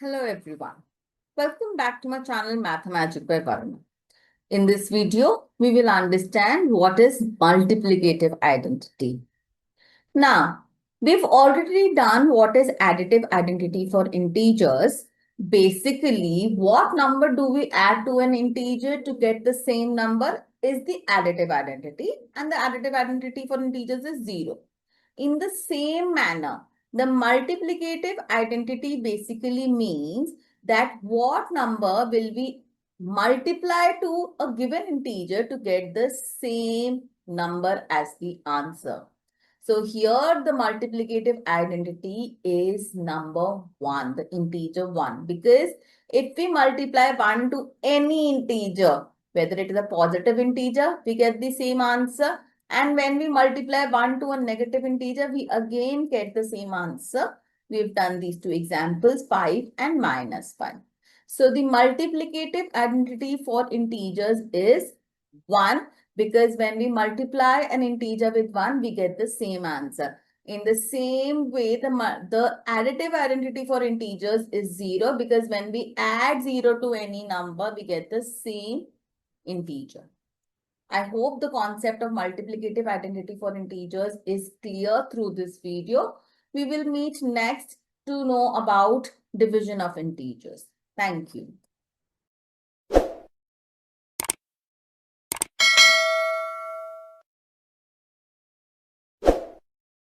Hello everyone. Welcome back to my channel MatheMagic by Varuna. In this video, we will understand what is multiplicative identity. Now, we've already done what is additive identity for integers. Basically, what number do we add to an integer to get the same number is the additive identity, and the additive identity for integers is 0. In the same manner, the multiplicative identity basically means that what number will we multiply to a given integer to get the same number as the answer. So here the multiplicative identity is number 1, the integer 1. Because if we multiply 1 to any integer, whether it is a positive integer, we get the same answer. And when we multiply 1 to a negative integer, we again get the same answer. We've done these two examples, 5 and -5. So the multiplicative identity for integers is 1, because when we multiply an integer with 1, we get the same answer. In the same way, the additive identity for integers is 0, because when we add 0 to any number, we get the same integer. I hope the concept of multiplicative identity for integers is clear through this video. We will meet next to know about division of integers. Thank you.